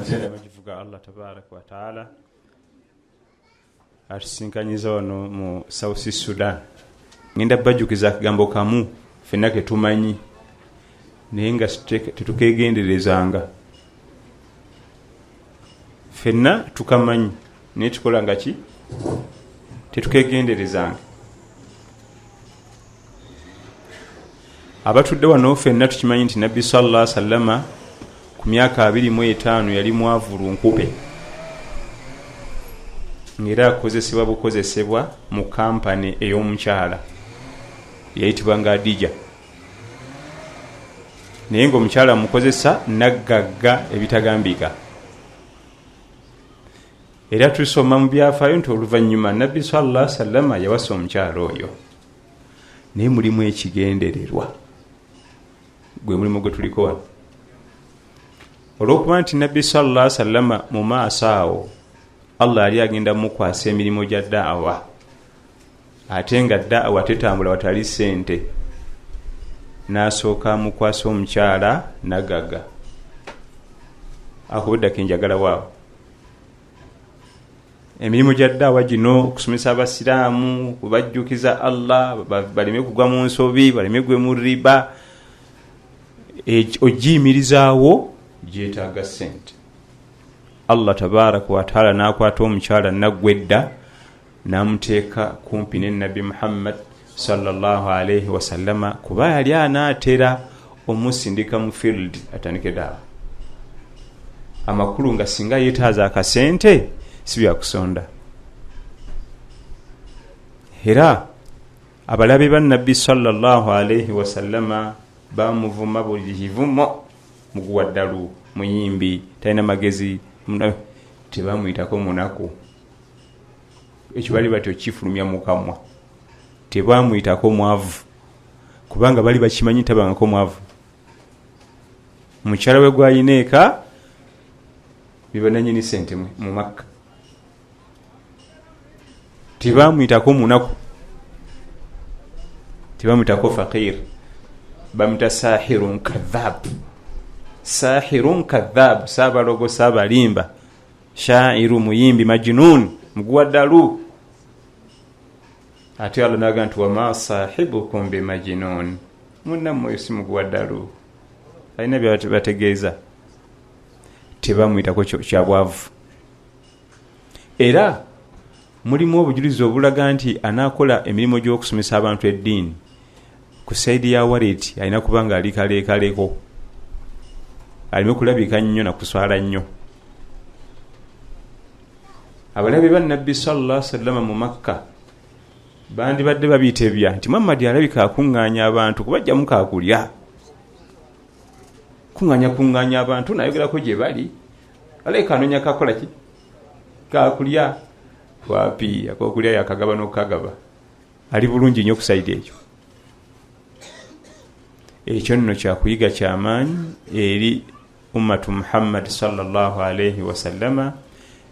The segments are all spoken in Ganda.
atera bajivuga Allah tabaraka wa taala atusinkanyiza wano mu South Sudan. Ngenda bajukiza akagambo kamu ffenna ke tumanyi naye nga tetukegenderezanga. Ffenna tukamanyi naye tukola nga ki tetukegenderezanga. Abatudde wano ffenna tukimanyi nti Nabbi sallallahu alaihi wasallama ku myaka 25 yali mwavulu nkupe, ngera akozesebwa bukozesebwa mu kampani ey'omukyala yayitibwa nga Adija, naye ng'omukyala mukozesa naggagga ebitagambika. Era tusoma mu byafaayo nti oluvannyuma Nabbi sallallahu alaihi wasallama yawasa omukyala oyo, naye mulimu ekigendererwa. Gwe mulimu gwe tuliko wano olw'okuba nti Nabbi sallallahu alaihi wasallama mu maaso awo Allah yali agenda mukwasa emirimu gya da'awa, ate nga da'awa tetambula watali ssente. N'asooka mukwasa omukyala nagagga. Akubudda kenjagala waawo emirimu gya da'awa gino okusomesa abasiraamu, kubajjukiza Allah, baleme kugwa mu nsobi, baleme gwe mu riba, ogiyimirizaawo gyetaaga ssente. Allah tabaraka wa taala n'akwata omukyala naggwedda n'amuteeka kumpi ne Nabbi Muhammad sallallahu alaihi wasallama, kuba yali anaatera omusindika mu field atandike daawa. Amakulu nga singa yeetaaza akasente si byakusonda. Era abalabe ba Nabbi sallallahu alaihi wasallama bamuvuma buli kivumo, muguwaddalu, muyimbi, talina magezi, tebamuyitako munaku. Ekyo bali batyo kifulumya mukamwa. Tebamuyitako mwavu, kubanga bali bakimanyi tabangako mwavu. Mukyala we gwayineeka bibananyini sente mu Makka. Tebamuyitako munaku, tebamuyitako faqir, bamita sahirun kadhab. Sahirun kadhab, sabalogo sabalimba, shairu muyimbi, majnun muguwaddalu. Ate Allah naga nti wama sahibukum bi majnun, munnammwe si muguwaddalu. Alina byabategeeza, tebamuyitako kyabwavu. Era mulimu obujulizi obulaga nti anaakola emirimu gy'okusomesa abantu eddiini ku saidi ya wallet alina kubanga ali kaleekaleko, alime kulabika nnyo na kuswala nnyo. Abalabe ba Nabbi sallallahu alaihi wasallam mu Makka bandi badde babitebya nti Muhammad alabika akuŋŋaanya abantu kubajja mukaakulya. Kuŋŋaanya abantu nayogerako gye bali, aleka anonya kakola ki kaakulya. Wapi akokulya yakagaba n'okukagaba, ali bulungi nnyo ku saidi ekyo. Ekyo nno kyakuyiga kyamaanyi eri ummatu Muhammad sallallahu alaihi wasallama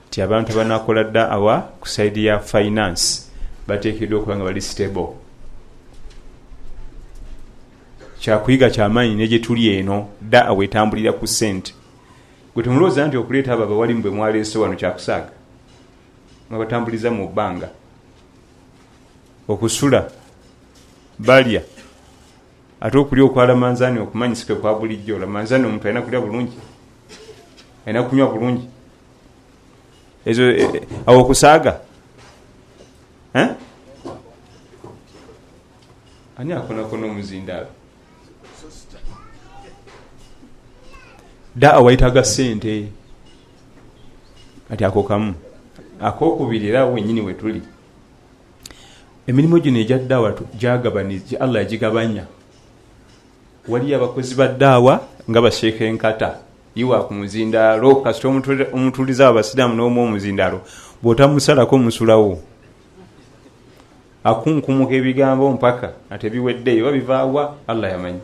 ti abantu banakola da'awa ku saidi ya finance bateekeddwa okuba nga bali stable. Kyakuyiga kyamaanyi ne gye tuli eno da'awa etambulira ku ssente. Gwe tumulowooza nti okuleeta abo abawalimu bwe mwaleese wano kyakusaaga, mwabatambuliza mu bbanga okusula balya, ate okulya okwala manzaani okumanyisike kwa bulijjo. La manzaani omuntu alina kulya bulungi, alina kunywa bulungi, ezo awo okusaaga ani akonakona omuzindaalo. Da'awa yetaaga ssente. Ati ako kamu. Akokubiri era wennyini we tuli, emirimu gino egya da'awa gyagabaniza, Allah yagigabanya. Waliyo abakozi ba da'awa nga basheeka enkata iwa ku muzindaalo, kasita omutuliza abasiraamu n'omu omuzindaalo bw'otamusalako musulawo akunkumuka ebigambo mpaka ate biweddeyo babivaawa Allah yamanyi.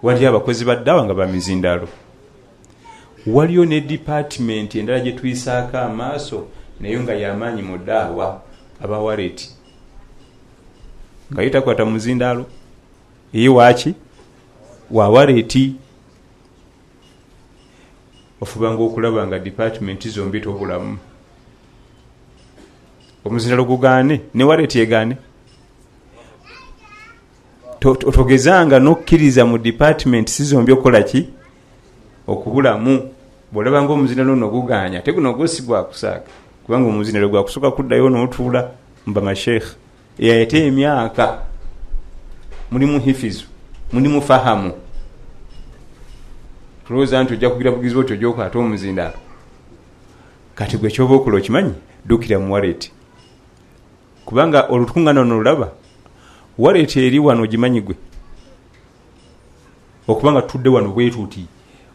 Waliyo abakozi ba da'awa nga bamizindaalo. Waliyo ne department endala gye tuyisaako amaaso naye nga yamaanyi mu da'awa, aba wallet nga yitakwata muzindaalo eyi waaki wa wallet. ofubanga okulaba nga department zombi tobulamu. Omuzindalo gugaane ne waleti egaane. Togezanga n'okkiriza mu department si zombi okola ki okubulamu. Bw'olaba ng'omuzindalo nno gugaanya ate guno gwosi gwakusaaka, kubanga omuzindalo gwakusooka kuddayo n'otuula mba masheekh ate emyaka mulimu hifizu mulimu fahamu. Tulowooza nti ojja kugira bugizi bwoti ojja okwata omuzindalo. Kati gwe ky'oba okola okimanyi, ddukira mu waleti, kubanga olukuŋŋaana nolulaba waleti eri wano ogimanyi gwe, okubanga tudde wano bwetuuti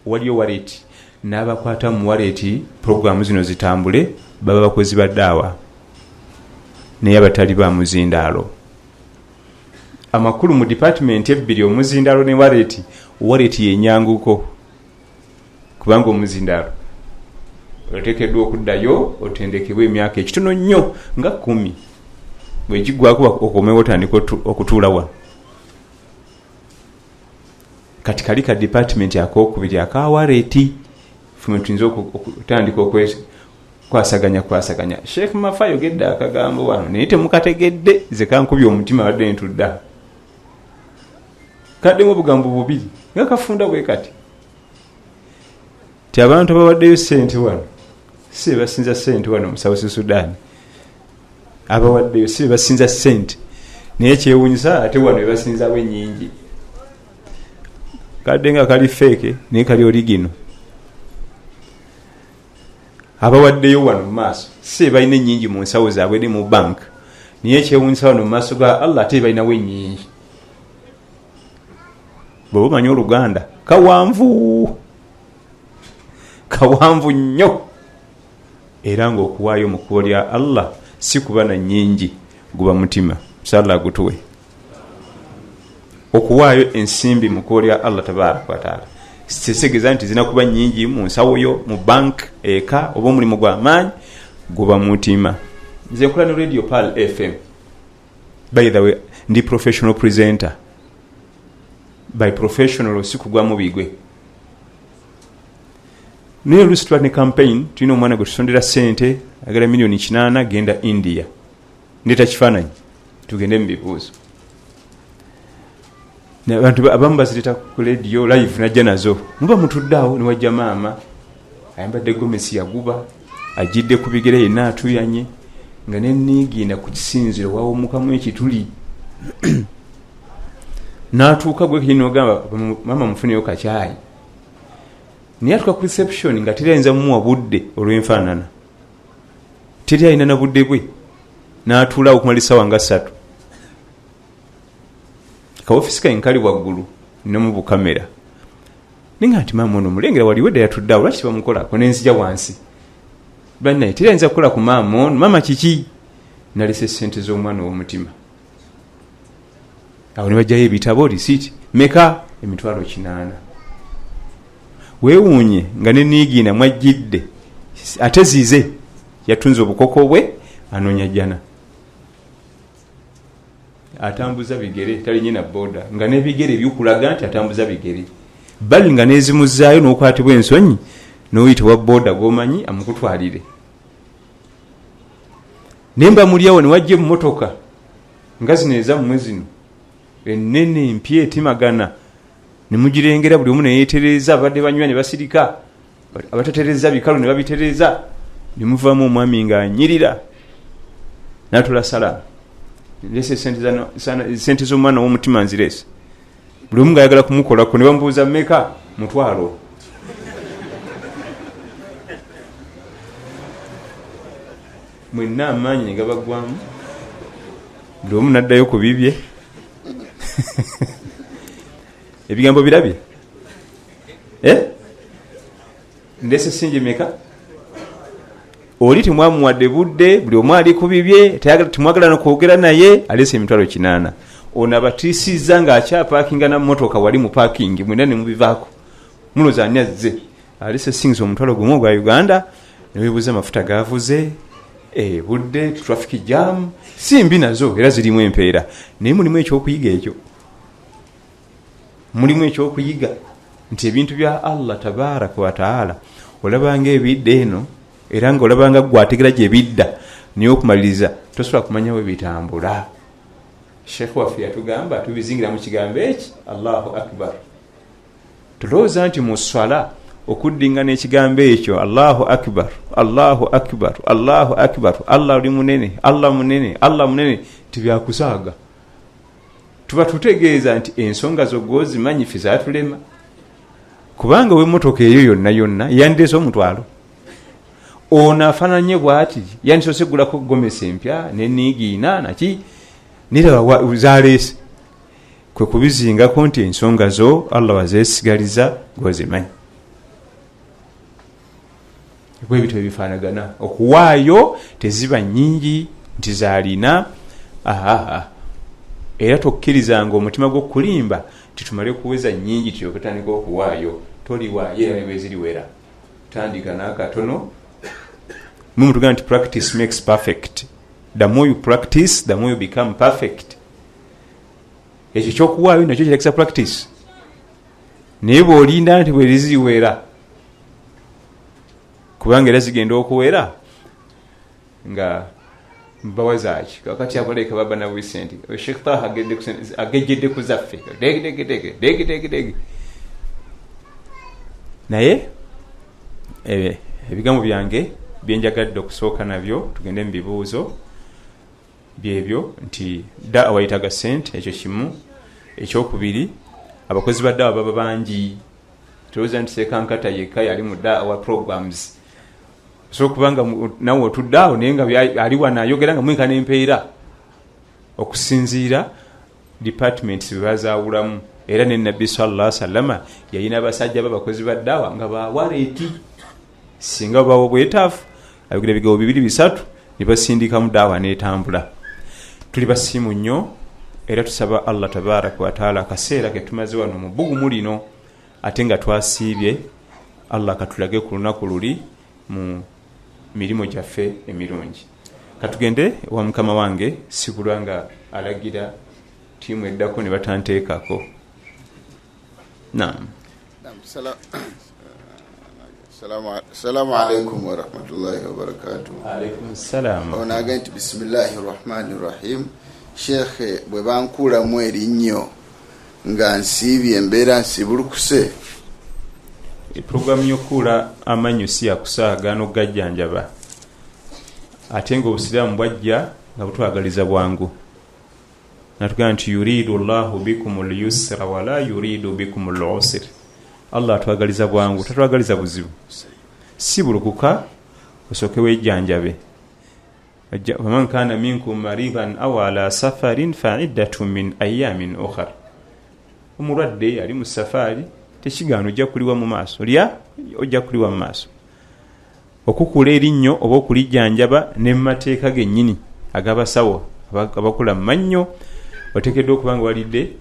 waliyo waleti n'abakwata mu waleti puroguramu zino zitambule baba bakozi ba ddaawa naye abatali ba muzindaalo. Amakulu mu department ebbiri omuzindaalo ne waleti yenyanguko, kubanga omuzindaalo oteekeddwa okuddayo otendekebwa emyaka ekitono nnyo nga 10 bwegigwako okomewo otandika okutuula wano. Kati kali ka department akokubiri akawaleti fumwe tuyinza okutandika kwasaganya. Sheikh Mafa ayogedde akagambo wano naye temukategedde, ze kankubye omutima wadde ntudda kaddemu obugambo bubiri nga kafunda bwe kati ti abantu abawaddeyo ssente wano si basinza ssente wano mu South Sudan. Abawaddeyo si basinza ssente naye kyewuunyisa ate wano bebasinzawo ennyingi. Kadde nga kali feke naye kali origino. Abawaddeyo wano mu maaso si balina ennyingi mu nsawo zaabwe ne mu bank, naye kyewuunyisa wano mu maaso ga Allah ate balinawo ennyingi. Bw'oba omanyi Oluganda kawanvu nnyo, era ng'okuwaayo mu kkubo lya Allah si kuba na nnyingi, guba mutima. Sala gutuwe okuwaayo ensimbi mu kkubo lya Allah tabaaraka wa taala sisegeza nti zina kuba nnyingi mu nsawo yo, mu bank, eka oba omulimu gw'amaanyi, guba mutima. Nze nkola ne Radio Pal FM. By the way, ndi professional presenter. By professional si kugwamu bigwe. Naye oluusi tuba ne campaign, tulina omwana gwe tusondera ssente agala milioni 8 genda India. Ndeta kifaananyi tugende mu bibuuzo. Abantu abamu bazireta ku radio live najja nazo. Muba mutuddeawo ne wajja maama ayambadde gomesi yaguba ajidde ku bigere yenna atuyanye nga nenniigiina ku kisinziro waawumukamu ekituli. N'atuuka gwe kino ogamba maama mufuneyo kacaayi. Naye atuuka ku reception nga teri ayinza mumuwa budde olw'enfaanana. Teri ayina na budde bwe. N'atuulaawo okumala essaawa nga 3. Kaofisi kali waggulu ne mu bukamera. Ninga ati maama ono mulengera waliwo dda yatuddeawo lwaki bamukolako n'enzija wansi. Bannaye teri ayinza kukola ku maama ono. Maama kiki? Nalese ssente z'omwana w'omutima. Awo ne bajjayo ebitabo risiiti meka emitwalo 8. Weewuunye nga ne niigiina mwajjidde ate zize yatunze obukoko bwe anoonya jjana. Atambuza bigere talinye na boda nga n'ebigere byukulaga nti atambuza bigere. Bali nga n'ezimuzaayo n'okwatibwa ensonyi n'oyitibwa boda g'omanyi amukutwalire. Nemba mulyawo ne wajja emmotoka nga zino ezammwe zino ennene empya etimagana ne mugirengera buli omu ne yeetereeza, abadde banywa ne basirika, abatatereeza bikalu ne babitereeza, ne muvaamu omwami ng'anyirira n'atula sala. Lese sente z'omwana w'omutima nzirese. Buli omu ng'ayagala kumukolako ne bamubuuza mmeka? Mutwalo. Mwenna amaanyi ne gabagwamu. Buli omu n'addayo ku bibye. Ebigambo birabye? Ndese singi meka? Oli temwamuwadde budde, buli omu ali ku bibye, temwagala n'okwogera naye, alese emitwalo 8. Ono abatiisizza ng'akyapaakinga na mmotoka wali mu paakingi, mwena ne mubivaako. Muloza ani azze. Alese sings omutwalo gumu ogwa Uganda, ne weebuuza amafuta gaavuze, budde, traffic jam, simbi nazo era zirimu empeera. Naye mulimu ekyokuyiga ekyo. Mulimu ekyokuyiga nti ebintu bya Allah tabaaraka wa taala olabanga ebidde eno era nga olabanga gwategera gye bidda niyo okumaliriza tosobola kumanya we bitambula. Sheikh waffe yatugamba tubizingira mu kigambo eki Allahu akbar. Tulowooza nti mu swala okuddingana ekigambo ekyo Allahu akbar Allahu akbar Allahu akbar Allah ali munene Allah munene Allah munene tibyakusaaga. Tuba tutegeeza nti ensonga zo gozimanyi ffe zaatulema kubanga w'emmotoka eyo yonna yonna yandeese omutwalo ono afaananye bw'ati yandisoose gulako gomesi empya neniigiina naki niraba zaleese kwe kubizingako nti ensonga zo Allah wazeesigaliza gozimanyi. Bwe bityo bifaanagana okuwaayo teziba nnyingi nti zaalina era tokkirizanga omutima gw'okulimba titumale kuweza nnyingi tyokatandika okuwaayo toliwaayo era nebwe ziriwera tandika n'akatono. Mumu tugamba nti practice makes perfect. The more you practice the more you become perfect. Ekyo kyokuwaayo nakyo kirekisa practice naye bw'olinda nti bwe liziriwera kubanga era zigenda okuwera nga mbawazaaki kakati abaleka baba na Vicente Sheikh Taha agejjedde ku zaffe dege naye ebigambo byange byenjagadde okusooka nabyo tugende mu bibuuzo byebyo nti daawa yitaga sente. Ekyo kimu. Ekyokubiri abakozi ba daawa baba bangi. Tulowooza nti Sekankata yekka yali mu daawa programs so kubanga nawe otuddaawo naye nga ali wano ayogera nga mwika n'empeera okusinziira departments bebazaawulamu. Era ne Nabbi sallallahu alaihi wasallam yayina abasajja b'abakozi ba daawa nga bawaleeti singa bawo bwetaafu ayogera ebigabo 2-3 ne basindika mu daawa n'etambula. Tuli basiimu nnyo era tusaba Allah tabaaraka wa taala akaseera ke tumaze wano mu bbugumu lino ate nga twasiibye Allah katulage ku lunaku luli mu mirimu gyaffe emirungi. Katugende wa mukama wange sikulwa nga alagira tiimu eddako ne batanteekako. Naam. Assalamu alaikum wa rahmatullahi wa barakatuh. Alaikum salam. Onaga nti bismillahir rahmanir rahim. Sheikh bwe bankulamu erinnya nga nsiibye embeera nsibulukuse. Programu y'okuula amanyu si yakusaaga n'ogajjanjaba ate ng'obusiraamu bwajja nga butwagaliza bwangu. Natugamba nti yuridu llahu bikumul yusra wala yuridu bikumul usra. Allah atwagaliza bwangu tatwagaliza buzibu. Si bulukuka osooke weejjanjabe. Waman kana minkum maridan aw ala safarin fa'iddatun min ayyamin ukhra. Omulwadde ali mu safari tekigaana ojja kuliwa mu maaso ojja kuliwa mu maaso. Okukula erinnyo oba okulijjanjaba ne mu mateeka gennyini agabasawo abakula mu mannyo oteekeddwa okuba nga walidde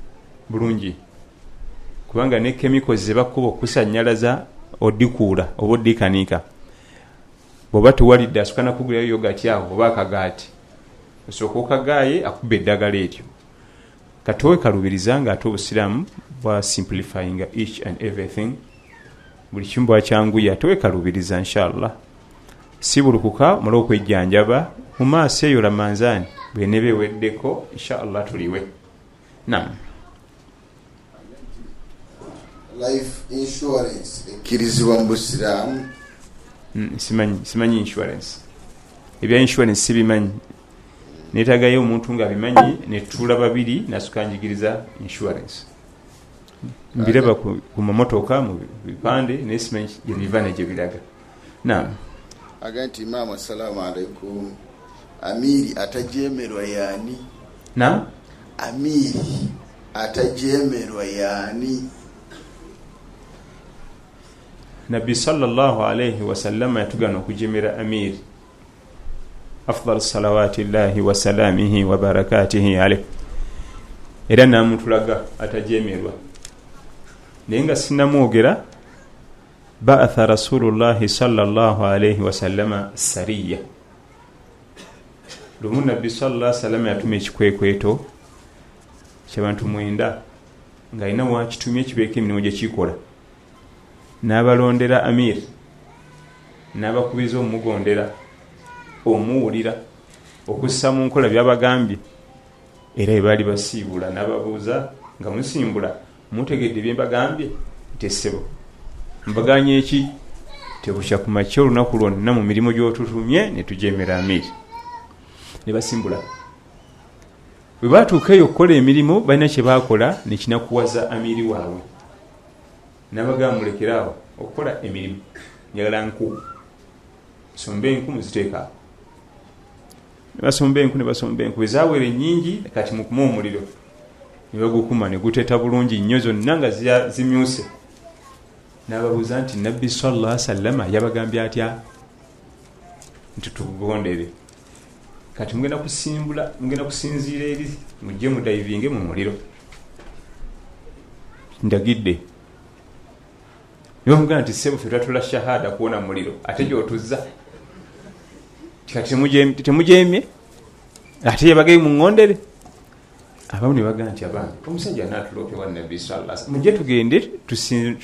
bulungi kubanga ne chemicals ze bakuba okusannyalaza odikuula oba oddikanika bw'oba tewalidde asooka nakugulayo yogati awo oba akagaati osooka okagaaye akuba eddagala eryo katowe kalubiriza nga ate obusiraamu bwa simplifying each and everything buli kimu bwakyanguya ate wekalubiriza inshallah si bulukuka omala okwejjanjaba mu maaso eyo lamanzaani bwene beweddeko inshallah tuliwe. Naam. Life insurance ekkirizibwa mu busiraamu? Simanyi insurance. Ebya insurance sibimanyi. Neetagayo omuntu nga bimanyi netuula babiri nasuka njigiriza insurance. Mbiraba ku mamotoka mu bipande nesimanyi gye biva ne gye biraga. Naam. Aganti Imaam assalamu alaikum. Amiri atajemerwa yani? Naam. Amiri atajemerwa yani? Nabbi sallallahu alayhi wa sallam yatugana okujemera amir. Afdal salawati llahi wa salamihi wa barakatihi alayhi. Era namutulaga atajemerwa. Naye nga sinnamwogera ba'atha rasulullahi sallallahu alayhi wa sallama sariya. Lumu Nabbi sallallahu alayhi wa sallam yatuma ekikwekweto ky'abantu 9 ng'alina wakitumye kibeeko emirimu gye kikola. N'abalondera amir n'abakubiriza omugondera omuwulira okussa mu nkola byabagambye era ebaali basiibula n'ababuuza nga musimbula mutegedde byembagambye tesebo mbaganye eki tebukya ku makya olunaku lwonna mu mirimu gy'otutumye ne tujemera amiri ne basimbula bwe baatuuka eyo okukola emirimu balina kye baakola ne kinakuwaza amiri waabwe n'abagamba mulekeraawo okukola emirimu njagala nku somba enku muziteeka ne basomba enku ezaawera ennyingi kati mukuma omuliro ne bagukuma ne guteeta bulungi nnyo zonna nga zimyuse n'ababuuza nti nabbi sallallahu alaihi wasallama yabagambye atya nti tugondere kati mugenda kusinziira eri mujje mudayivinge mu muliro ndagidde niwe mugamba nti sebo ffe twatula shahada kuwona muliro ate gyotuzza kati temujemye ate yabagaye muŋŋondere abamu ne bagamba nti abange omusajja anaatuloope wa nabbi sallallahu alaihi wasallam mujje tugende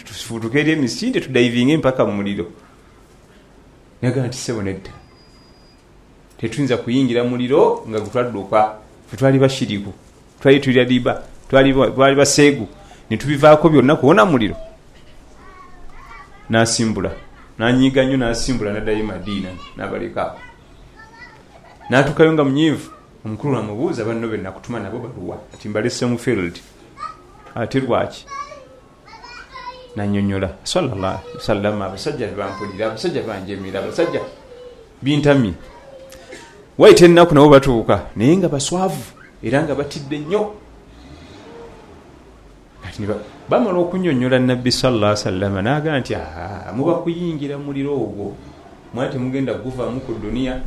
tufutuke eri emisinde tudayivinge mpaka mu muliro nagamba nti sebo nedda tetuyinza kuyingira muliro nga gutwadduka fe twali bashiriku twali tulya liba twali baseegu ne tubivaako byonna kuwona muliro n'asimbula n'anyiiga nnyo n'asimbula n'addayo Madiina n'abaleka n'atuukayo nga munyiivu omukulu amubuuza banno be nakutuma nabo baluwa ati mbalese mu field ate lwaki nannyonnyola sallallahu alaihi wasallam abasajja bampulira abasajja banjemera abasajja bintamye waite ennaku nabo batuuka naye nga baswavu era nga batidde nnyo kati bamala okunnyonnyola nabbi sallallahu alaihi wasallam n'agamba nti muba kuyingira muliro ogwo mwate mugenda guvaamu ku duniya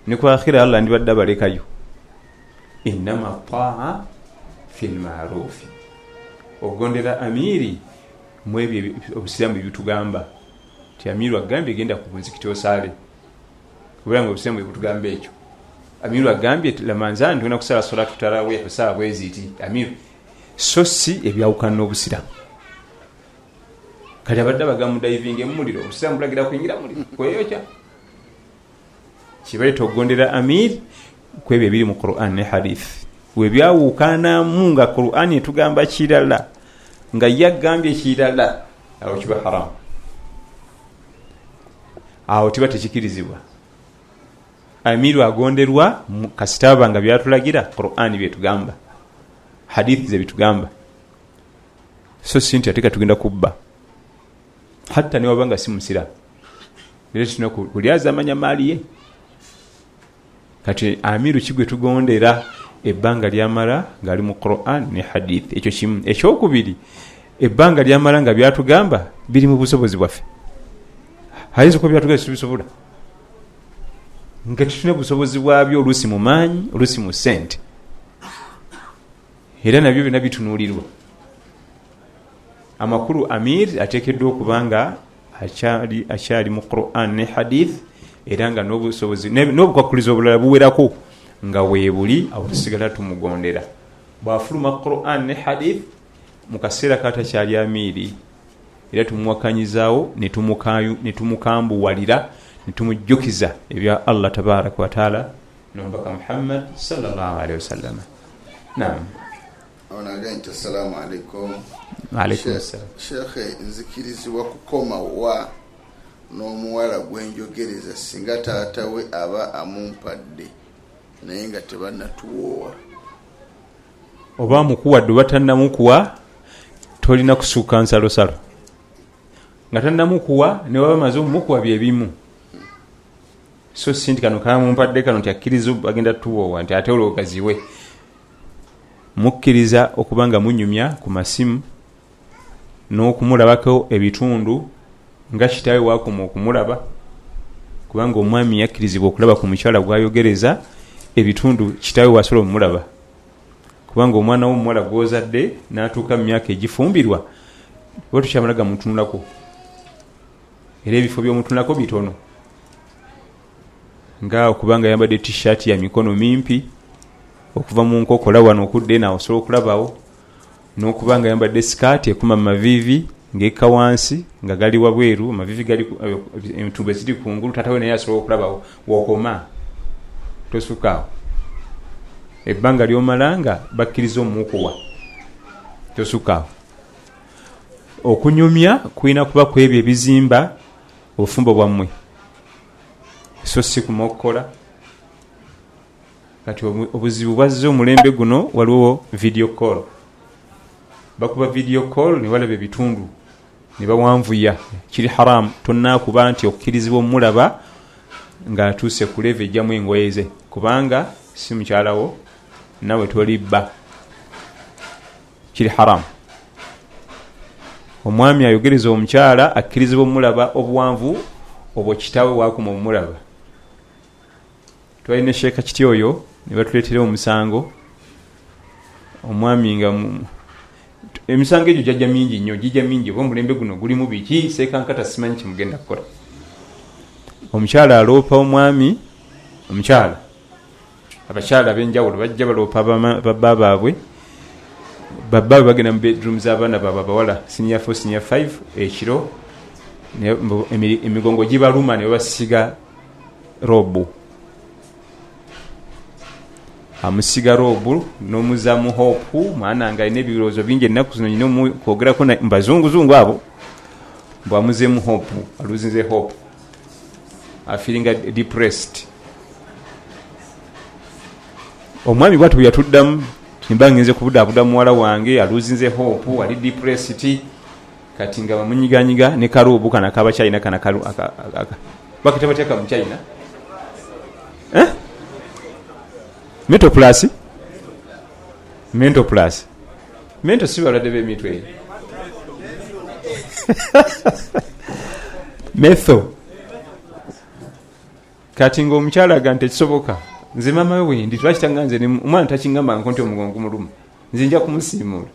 ne ku akhira Allah ndibadde abalekayo innama taa fil ma'rufi ogondera amiri mwebyo obusiramu bitugamba ti amiru agambye genda ku muzikiti osaale kubanga obusiramu bitugamba ekyo amiru agambye lamanzani tuna kusala salatu tarawih osala bweziti amiru so si ebyawukana n'obusiramu kati abadde bagamba divinge mu muliro obusiramu bulagira kuyingira muliro kweyokya kibaita okugondera amir kwebyo ebiri mu Qur'an ne hadith webyawukanamu nga Qur'an etugamba kirala nga yagambye kirala awo kiba haram awo tiba tekikirizibwa amiru agonderwa kasitaba nga byatulagira Qur'an byetugamba hadith ze bitugamba so sinti atika tugenda kubba hatta ne wabanga si musira era kino kulyaza amanya maliye kati amiru kigwe tugondera ebbanga lyamala ngali mu Qur'an ne hadith ekyo kimu ekyokubiri ebbanga lyamala nga byatugamba biri mu busobozi bwaffe hayinza ko byatugamba tubisobola nga tutune busobozi bwabyo olusi mu maanyi olusi mu sente era nabyo bina bitunuulirwa amakulu amir ateekeddwa okubanga akyali mu Qur'an ne hadith era nga n'obusobozi n'obukwakuliza obulala buwerako nga weebuli awo tusigala tumugondera bw'afuluma Qur'an ne hadith mu kaseera katakyali amiri era tumuwakanyizaawo ne tumukambuwalira ne tumujjukiza ebya Allah tabaraka wa taala n'omubaka Muhammad sallallahu alaihi wasallam. Naam. Onagante assalamu alaikum. Alaikum assalam. Sheikh nzikirizibwa kukoma wa n'omuwala gwenjogereza singa taata we aba amumpadde naye nga tebannatuwoowa oba mukuwadde batannamukuwa tolina kusuuka nsalosalo nga tannamukuwa ne waba maze omumukuwa bye bimu so sinti kano kamumpadde kano nti akkiriza bagenda tuwoowa nti ate olwogaziwe mukkiriza okubanga munyumya ku masimu n'okumulabako ebitundu nga kitaawe wakoma okumulaba kubanga omwami yakkirizibwa okulaba ku mukyala gwayogereza ebitundu kitaawe wasobola omulaba kubanga omwana w'omuwala gw'ozadde n'atuuka mu myaka egifumbirwa oba tukyamalaga mutunulako era ebifo by'omutunulako bitono nga okubanga yambadde t-shirt ya mikono mimpi okuva mu nkokola wano okudde nawe osobola okulabawo n'okubanga yambadde sikaati ekuma mu maviivi ng'ekka wansi nga gali wabweru amavivi gali entumbe ziri kungulu tatawe naye asobola okulaba wokoma tosukaawo ebbanga lyomala nga bakkiriza omukuwa tosukaawo okunyumya kulina kuba ku ebyo ebizimba obufumbo bwammwe so si kumokkola kati obuzibu bwazze omulembe guno waliwo video call bakuba video call ne balaba ebitundu ne bawanvuya kiri haramu tonnakuba nti okkirizibwa omulaba ng'atuuse ku leve ejjamu engoye ze kubanga si mukyalawo nawe tolibba kiri haramu omwami ayogereza omukyala akkirizibwa omulaba obuwanvu obwo kitaawe waakuma omulaba twalina sheeka kiti oyo ne batuleetera omusango omwami nga emisango egyo jajja mingi nnyo gijja mingi oba omulembe guno gulimu biki seekankata simanyi kimugenda kukola omukyala aloopa omwami omukyala abakyala ab'enjawulo bajja baloopa babba baabwe babbaabwe bagenda mu bedroom z'abaana baabwe abawala senior 4 senior 5 ekiro emigongo gibaluma ne babasiga robu amusiga robu n'omuzamu hope mwana nga alina ebirowoozo bingi ennaku zino nyina kwogerako mbazunguzungu abo bwamuzemu hope aluzinze hope afeelinga depressed omwami bwatu bwe yatuddamu nimba ngenze kubudaabuda muwala wange aluzinze hope ali depressed kati nga bamunyiganyiga ne karobu kana kaba China kana bakita bateeka mu China mental si balwadde b'emitwe metho kati ng'omukyala aga nti ekisoboka nze maama we wendi twakitanga nze omwana takingamba nko nti omugongo muluma nze nja kumusiimuula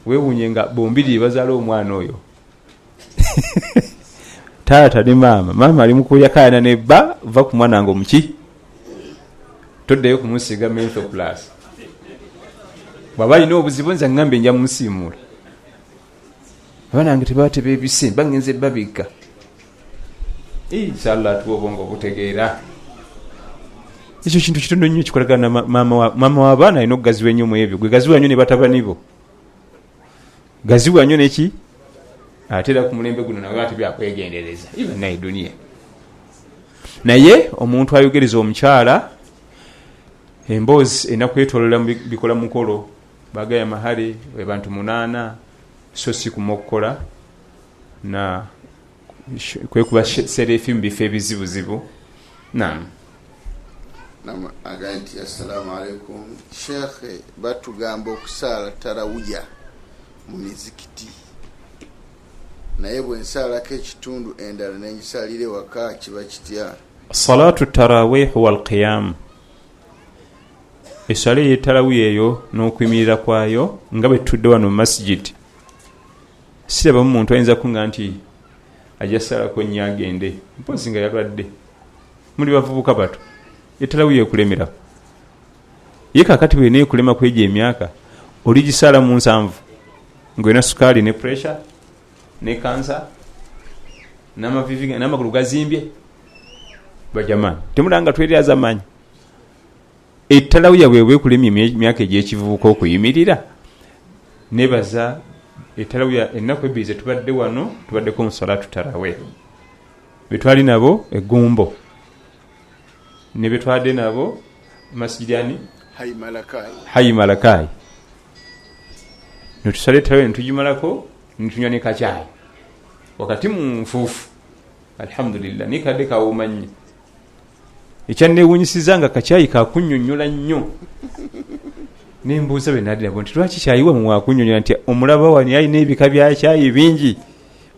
weewunye nga bombiri bazaala omwana oyo taata ne maama ali mukulya kaana nebba va ku mwana nga omuki toddeyo kumusiga mental plus bw'aba alina obuzibu nze ngambe nja musiimuula abanange tebaba tebeebise bangenze babikka inshallah tuwa obwongo obutegeera ekyo kintu kitono nnyo kikolagana maama w'abaana alina okugaziwa ennyo mu ebyo gwe gaziwa nnyo ne batabani bo gaziwa nnyo neki ate era ku mulembe guno nawe ate byakwegendereza naye duniya naye omuntu ayogereza omukyala emboozi enakwetolola bikola mukolo bagaya mahale abantu 8 so si kumokkola na kwekuba serefi mu bifo ebizibuzibu naam aganti assalamu alaikum sheikh batugamba okusaala tarawiya mu mizikiti naye bwe nsaalako ekitundu endala nengisalire waka kiba kitya salatu tarawih wal qiyam esala ey'etarawiya eyo n'okuyimirira kwayo nga bwe tudde wano mu masjid sirabamu muntu ayinza kunga nti ajja salako nnyo agende mpozi nga yalwadde muli bavubuka bato etarawiya ekulemera ye kakati bwe neekulema kwegya emyaka oligisala mu 7 ng'olina sukaali ne pressure ne kansa n'amavivi n'amagulu gazimbye bajamani temulanga tweryaza amanyi etarawiya bwe bwekulemya emyaka egy'ekivubuka okuyimirira nebaza etarawiya ennaku ebbiri ze tubadde wano tubaddeko mu salatu tarawih betwali nabo egumbo ne betwadde nabo masjidani hayi malakai netusala etarawiya netugimalako netunywa ne kacaayi wakati mu nfuufu alhamdulillah nikadde kawuuma nnyo ekyanneewunyisiza nga kacaayi kakunnyonnyola nnyo nembuuza be naddirabo nti lwaki kyayiwa mwakunnyonnyola nti omulaba wani alina ebika bya kyayi bingi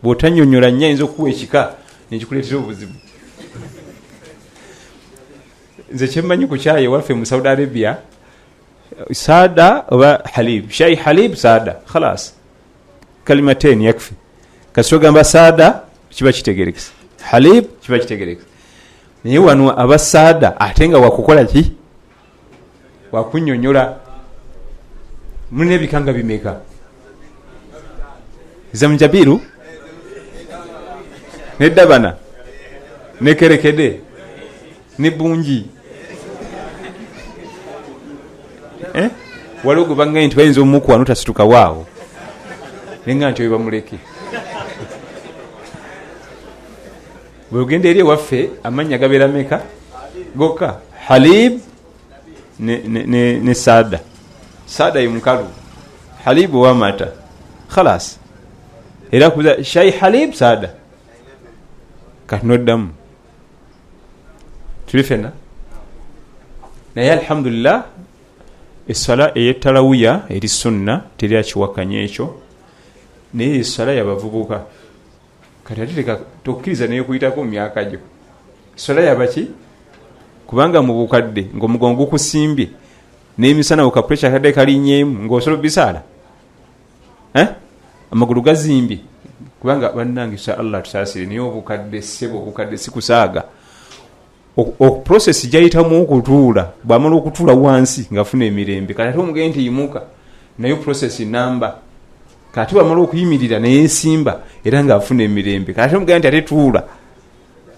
bw'otannyonnyola nnyo ayinza okuwa ekika nekikuleetera obuzibu nze kyemmanyi ku kyayi ewaffe mu Saudi Arabia saada oba halib shayi halib saada khalas kalimaten yakfi kasogamba saada kiba kitegerekesa halib kiba kitegerekesa naye wano abasaada ate nga wakukola ki wakunnyonnyola mulina ebikanga bimeka zamjabiru ne dabana ne kerekede ne bungi waliwo bangaye nti bayinza omumukwano tasituka waawo nenga nti oyo bamuleke bwegenda eri ewaffe amannya gabeera meka gokka halib ne saada. Saada ye mukalu, halib owamata khalas era kuza shai halib saada kati noddamu tuli ffenna naye alhamdulillah essala ey'ettalawiya eri sunna teri akiwakanya ekyo naye essala yabavubuka kati ate teka tokkiriza naye kuyitako mu myaka gyo essala yabaki kubanga mu bukadde ng'omugongo gukusimbye n'emisana ku kapuresha kadde kalinyeemu ng'osobola bisaala amagulu gazimbye kubanga bannangisa Allah tusaasire naye obukadde ssebo obukadde sikusaaga process gyayitamu okutuula bw'amala okutuula wansi ng'afuna emirembe kati ate omugende nti yimuka naye process namba kati bw'amala okuyimirira naye nsimba era ng'afuna emirembe kati ate omugende nti ate tuula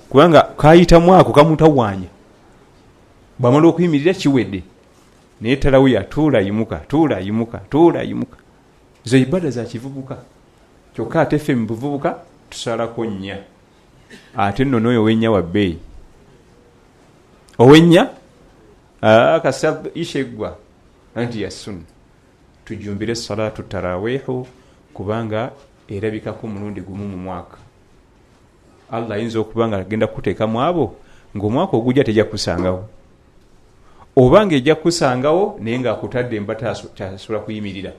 kubanga kayitamu ako kamutawaanya bw'amala okuyimirira kiwedde naye talawiya tuula yimuka tuula yimuka tuula yimuka zo ibada za kivubuka kyokka ate ffe mu buvubuka tusalako nnya ate nno n'oyo ow'ennya wa bbeeyi ow'ennya kasaba isheggwa anti ya sunna tujumbire salatu tarawihu kubanga erabikako mulundi gumu mu mwaka. Allah ayinza okubanga agenda kuteekamu abo ng'omwaka ogujja tejja kusangawo obanga ejja kusangawo naye ng'akutadde embata tasobola kuyimirira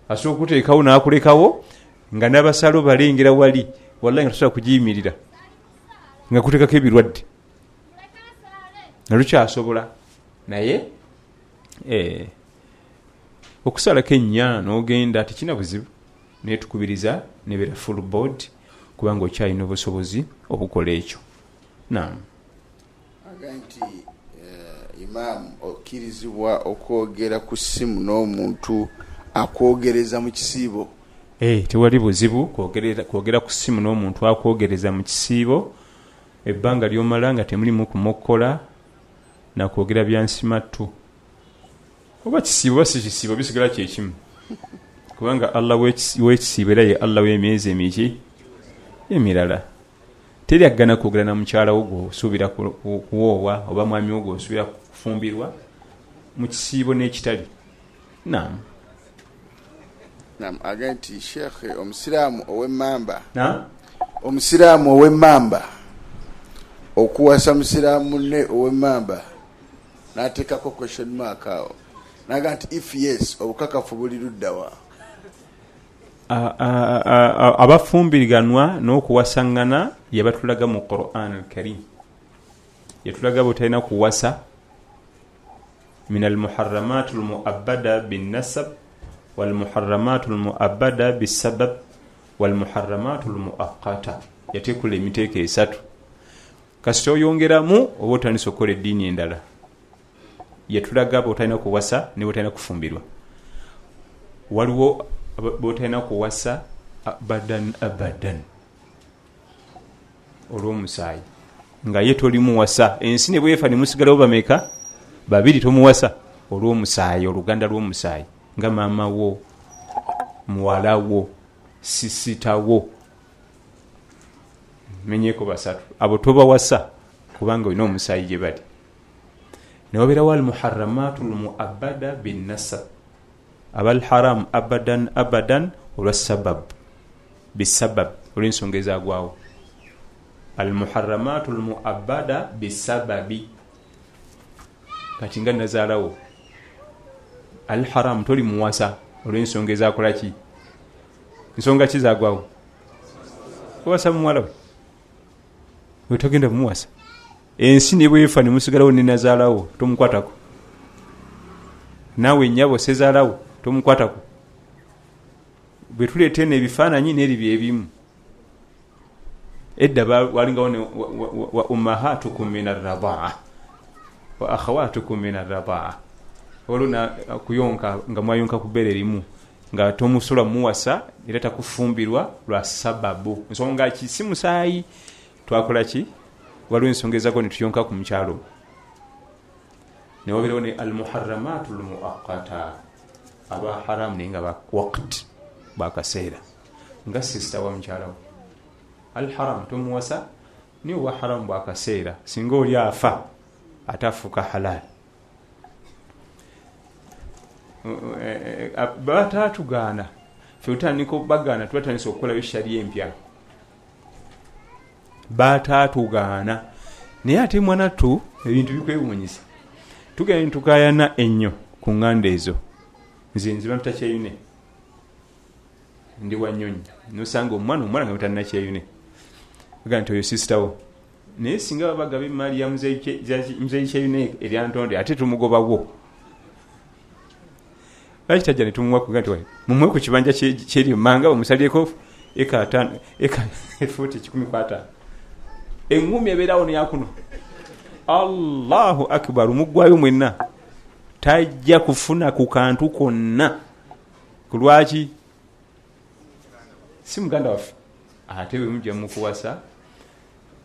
asobola okuteekawo n'akulekawo nga n'abasalo balengera wali wallahi nga tosobola kugiyimirira nga kuteekako ebirwadde nga lukyasobola naye okusalako ennya n'ogenda tekina buzibu naye tukubiriza nebeera full board kubanga okyalina obusobozi obukola ekyo. Naam. Aganti Imaam okkirizibwa okwogera ku ssimu n'omuntu akwogereza mu kisiibo? Tewali buzibu kwogera ku ssimu n'omuntu akwogereza mu kisiibo ebbanga ly'omala nga temulimu kumukkola na kwogera byansimattu oba kisiibo oba si kisiibo bisigala kyekimu kubanga Allah w'ekisiibo era ye Allah w'emyezi emiki emirala teri aggana kwogera na mukyala wo gw'osuubira kuwoowa oba mwami wo gw'osuubira kufumbirwa mu kisiibo n'ekitali. Naam. Naam, agenti Sheikh omusiraamu ow'emmamba okuwasa musiraamu ne ow'emmamba n'ateekako question mark awo naga nti if yes obukakafu buli luddawa? Abafumbiriganwa n'okuwasaŋŋana yabatulaga mu Qur'an al-Karim yatulaga butalina kuwasa min al-muharramatu al-mu'abbada bin-nasab wal-muharramatu al-mu'abbada bis-sabab wal-muharramatu al-mu'aqqata yatekula emiteeko esatu kasita oyongeramu oba otandisa okukola eddiini endala yatulaga botalina kuwasa ne botalina kufumbirwa waliwo botalina kuwasa abadan olw'omusaayi nga ye tolimuwasa ensi ne bwefa ne musigalawo bameka babiri tomuwasa olw'omusaayi oluganda lw'omusaayi nga maama wo muwala wo sisitawo menyeko basatu abo tobawasa kubanga olina omusaayi gye bali newabeerawo al-muharramatu al-mu'abbada bin-nasab abal-haram abadan olwa sabab bisabab olw'ensonga ezaagwawo al-muharramatu al-mu'abbada bisababi kati nga nazaalawo al-haram toli muwasa olw'ensonga ezaakolaki ensonga ki zaagwawo owasa muwala we wetogenda muwasa ensi ne bwefa ne musigalawo ne nazaalawo tomukwatako naawe ennyabo sezaalawo tomukwatako bwe tuleeta eno ebifaananyi n'eri byebimu edda walingawo wa ummahatukum min arradaa wa akhawatukum min arradaa olwo kuyonka nga mwayonka ku bbeere limu nga tomusula muwasa era takufumbirwa lwa sababu nsonga ki si musaayi twakola ki waliwo ensonga ezako netuyonka ku mukyalo newabeerawo ne almuharramatu lmuaqata aba haramu naye nga waqt bakaseera nga sisita wa mukyalawo alharam tomuwasa ni wa haramu bwakaseera singa oli afa ate afuuka halal batatugaana fe tutandika obagaana tubatandisa okukolayo shariya empya batatugaana naye ate mwanattu ebintu bikwewuunyisa tugenda netukayana ennyo ku ŋŋanda ezo nze nziba ntuta Kyeyune ndi wanyonyi nosanga omwana nga mutalina Kyeyune aga nti oyo sisitawo naye singa babagaba emaali ya muzeyi Kyeyune eryantonde ate tumugobawo laki tajja netumuwa kuga nti mumwe ku kibanja kyeri manga bamusalyeko eka 5 eka 10 engumi ebeerawo neyakuno Allahu akbar mugwayo mwenna tajja kufuna ku kantu konna kulwaki si muganda waffe ate we mujja mukuwasa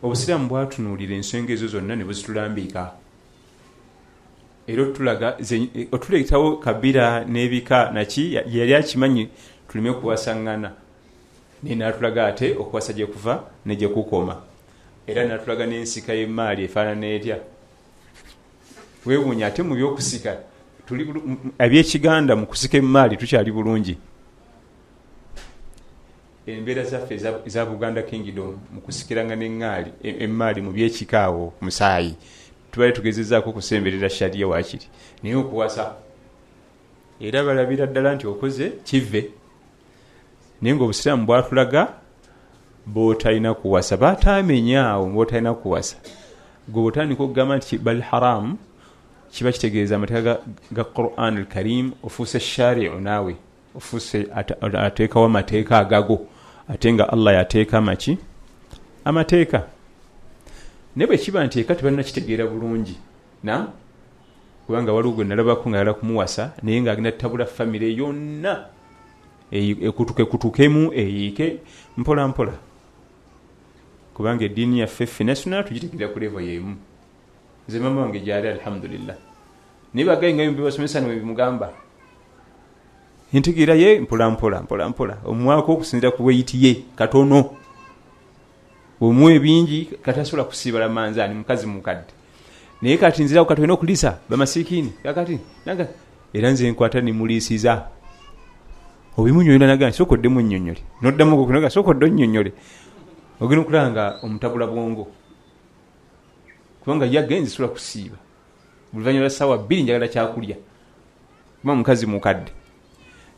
obusiraamu bwatunuulira ensonga ezo zonna ne buzitulambiika era otuleetawo kabira n'ebika naki yali akimanyi tulime kuwasaŋŋana naye natulaga ate okuwasa gye kuva ne gye kukoma era natulaga n'ensika y'emaali efaanana etya weewuunya ate mu byokusika ebyekiganda mu kusika emaali tukyali bulungi embeera zaffe eza Buganda Kingdom mu kusikiranga n'eŋŋaali emaali mu byekikaawo musaayi tubale tugezezaako okusemberera shariya waakiri naye okuwasa era balabira ddala nti okoze kive naye ngaobusiraamu bwatulaga bootalina kuwasa batamenyaawo bootalina kuwasa gwe botandika okugamba nti bal haramu kiba kitegeeza amateeka ga Quran al-Karim ofuuse shari'u naawe ofuuse ateekawo amateeka agago ate nga Allah yateeka maki amateeka ne bwe kiba nti eka tebalina kitegeera bulungi kubanga waliwo gwe nalabako nga yala kumuwasa naye nga agenda tabula famire yonna ekutukemu eyiike mpola mpola kubanga eddiini yaffe Ffenna sunna tugitikira ku levo yemu nze mama wange gyali alhamdulillah naye bagayi nga bibasomesa ne bimugamba ntegeera ye mpola mpola omwaka okusinzira ku weyitiye katono omwe bingi katasobola kusiibala manzaani mukazi mukadde naye kati nzirawo katolina okulisa bamasiikini kakati era nze nkwata nimuliisiza obimunyonyola naga sokodde munnyonnyole noddamu okunaga sokodde onnyonnyole ogenda okulanga omutabula bwongo kubanga yagenzi sobola kusiiba buluvannyuma lwa ssaawa 2 njagala kyakulya kuba mukazi mukadde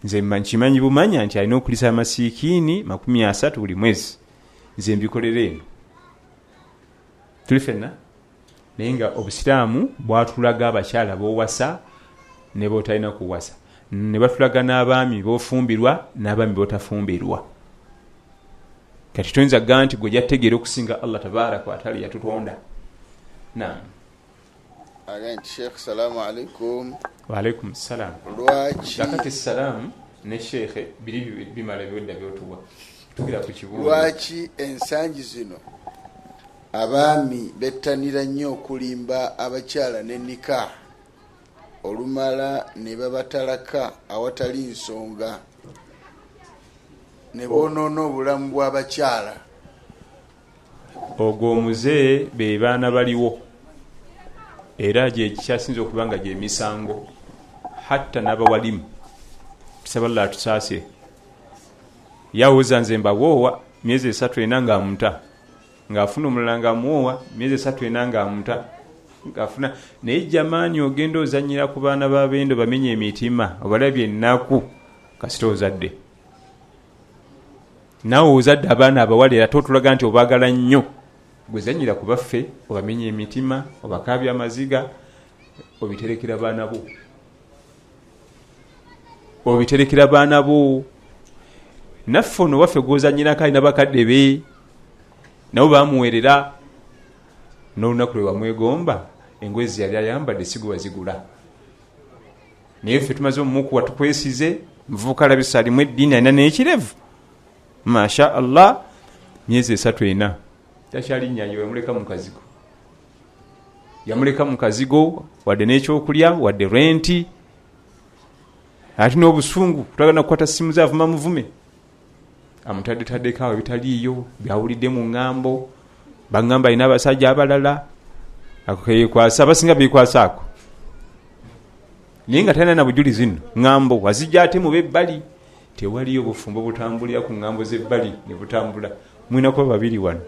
nze nkimanyi bumanya nti alina okulisa amasiikini 30 buli mwezi nze mbikolera eno tuli ffenna naye nga obusiraamu bwatulaga abakyala bowasa ne bootalina kuwasa ne batulaga n'abaami bofumbirwa n'abaami botafumbirwa kati toyinza gamba nti gwe jategeera okusinga Allah tabaraka wa taala yatutonda naam agenti Sheikh salamu alaikum wa alaikum salam lwaki zakati salam ne Sheikh biri bimala byodda byotuwa tugira ku kibuuzo lwaki ensangi zino abaami bettanira nnyo okulimba abakyala n'ennika olumala ne babatalaka awatali nsonga ne boonoona obulamu bw'abakyala ogwo omuze be baana baliwo era gye kyasinza okuba nga gy'emisango hatta n'abawalimu tusaba Allah atusaasire yawuza nze mbawoowa myezi 3 ena ng'amuta ng'afuna omulala ng'amuwoowa myezi 3 ena ng'amuta ng'afuna naye jamaani ogenda ozannyira ku baana b'abendo bamenye emitima obalabye ennaku kasita ozadde naawe ozadde abaana abawala era totulaga nti obaagala nnyo gwe zannyira ku baffe obamenye emitima obakaabya amaziga obiterekera baana bo naffe ono waffe gwozannyirako alina bakadde be nabo bamuweerera n'olunaku lwe bamwegomba engoye yali ayambadde sigwe wazigula naye ffe tumaze omumukuwa tukwesize muvubuka labisa alimu eddiini alina n'ekirevu masha allah myezi 3-4 takyalinnyayo yamuleka mu kazigo wadde n'ekyokulya wadde renti ati n'obusungu tutagana kukwata simu zavuma muvume amutadde awo ebitaliiyo byawulidde mu ŋŋambo baŋŋamba alina abasajja abalala akekwasa abasinga beekwasaako naye nga talina na bujulizi nno ŋŋambo wazijja ate mu bebbali tewaliyo bufumbo butambulira ku ŋŋambo z'ebbali ne butambula mwina kuba babiri wano